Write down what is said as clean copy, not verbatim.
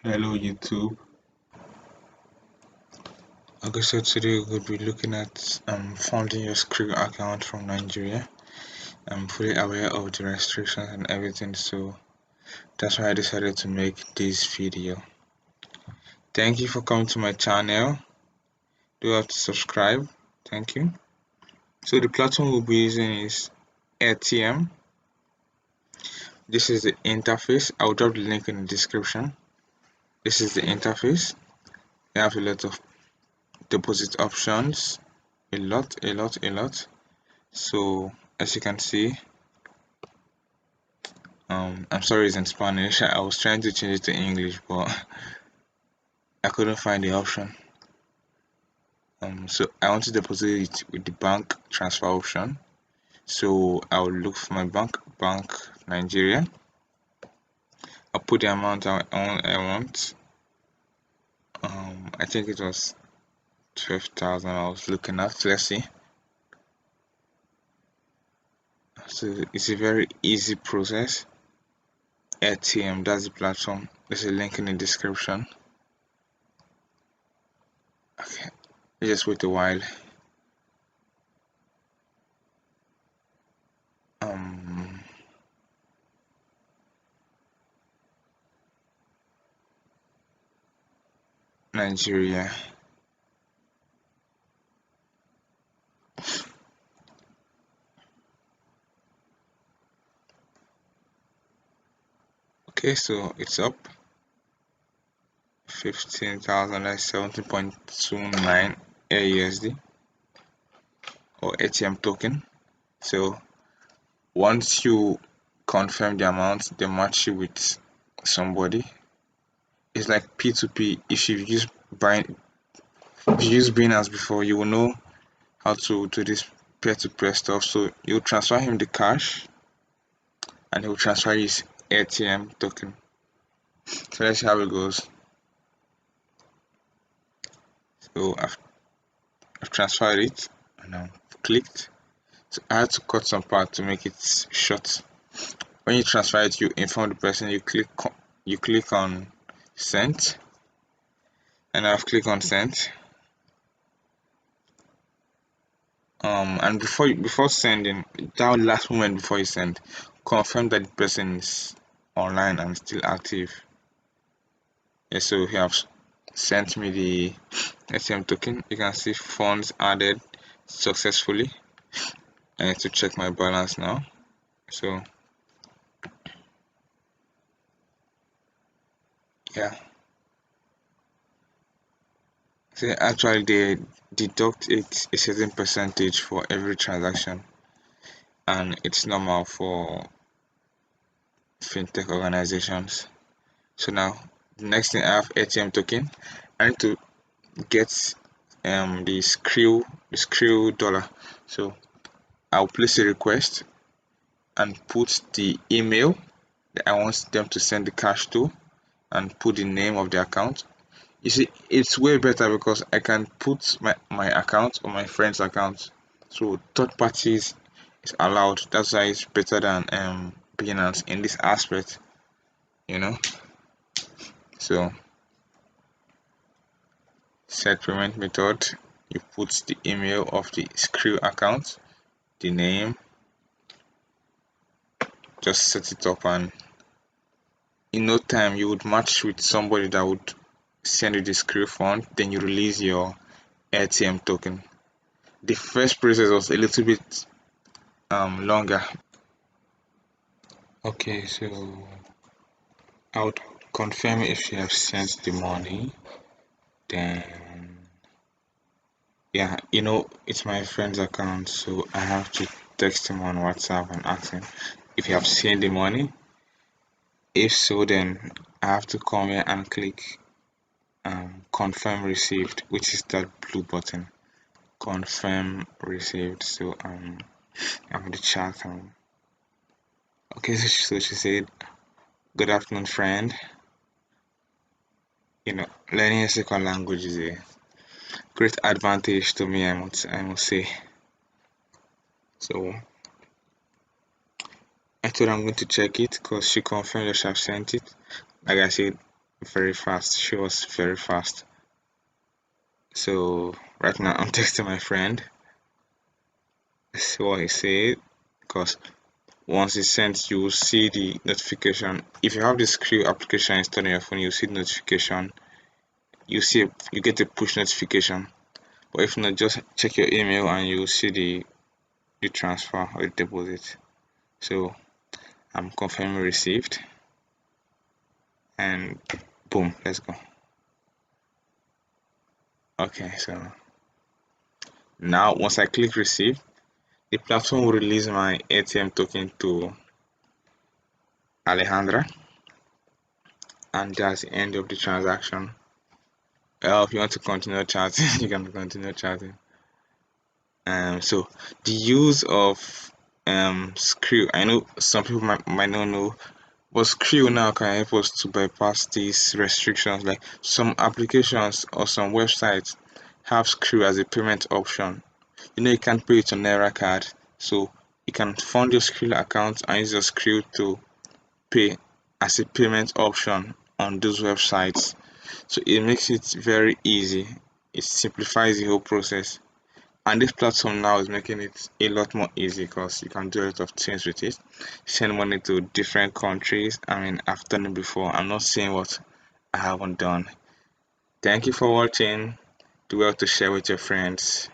Hello YouTube. Okay, so today we'll be looking at funding your Skrill account from Nigeria. I'm fully aware of the restrictions and everything, so that's why I decided to make this video. Thank you for coming to my channel. Do have to subscribe. Thank you. So the platform we'll be using is ATM. This is the interface. I'll drop the link in the description. This is the interface. You have a lot of deposit options. A lot. So as you can see, I'm sorry it's in Spanish. I was trying to change it to English, but I couldn't find the option. So I want to deposit it with the bank transfer option. So I'll look for my bank Nigeria. I'll put the amount I want. I think it was 12,000 I was looking at. Let's see. So it's a very easy process. ATM, that's the platform. There's a link in the description. Okay, just wait a while. Nigeria. Okay, so it's up 15,000, that's 17.29 AUSD or ATM token. So once you confirm the amount, they match you with somebody. It's like P2P. If you use Binance before, you will know how to do this peer-to-peer stuff. So you transfer him the cash and he will transfer his ATM token. So let's see how it goes. So I've transferred it and I've clicked. So I had to cut some part to make it short. When you transfer it, you inform the person. You click on send, and I've clicked on send. And before sending, that last moment before you send, confirm that the person is online and still active. Yeah, so he have sent me the ATM token. You can see funds added successfully. I need to check my balance now. So yeah, so actually they deduct a certain percentage for every transaction, and it's normal for fintech organizations. So now the next thing, I have ATM token. I need to get the Skrill dollar. So I'll place a request and put the email that I want them to send the cash to and put the name of the account. You see, it's way better because I can put my account or my friend's account, so third parties is allowed. That's why it's better than Binance in this aspect, you know. So set payment method, you put the email of the Skrill account, the name, just set it up, and in no time you would match with somebody that would send you the Skrill fund. Then you release your ATM token. The first process was a little bit longer. Okay, so I would confirm if you have sent the money. Then yeah, it's my friend's account, so I have to text him on WhatsApp and ask him if you have seen the money. If so, then I have to come here and click confirm received, which is that blue button, confirm received. So I'm in the chat. Okay, so she said, good afternoon, friend. Learning a second language is a great advantage to me, I must say. So I thought I'm going to check it because she confirmed that she have sent it. Like I said, very fast. She was very fast. So right now I'm texting my friend. See what he said. Because once it's sent, you will see the notification. If you have the Skrill application installed on your phone, you see the notification. You get a push notification. But if not, just check your email and you will see the transfer or the deposit. So I'm confirming received, and boom, let's go. Okay, so now once I click receive, the platform will release my ATM token to Alejandra, and that's the end of the transaction. If you want to continue chatting, you can continue chatting. So the use of Skrill, I know some people might not know, but Skrill now can help us to bypass these restrictions. Like some applications or some websites have Skrill as a payment option. You can't pay it on Naira card, so you can fund your Skrill account and use your Skrill to pay as a payment option on those websites. So it makes it very easy. It simplifies the whole process. And this platform now is making it a lot more easy because you can do a lot of things with it. Send money to different countries. I mean, I've done it before. I'm not saying what I haven't done. Thank you for watching. Do well to share with your friends.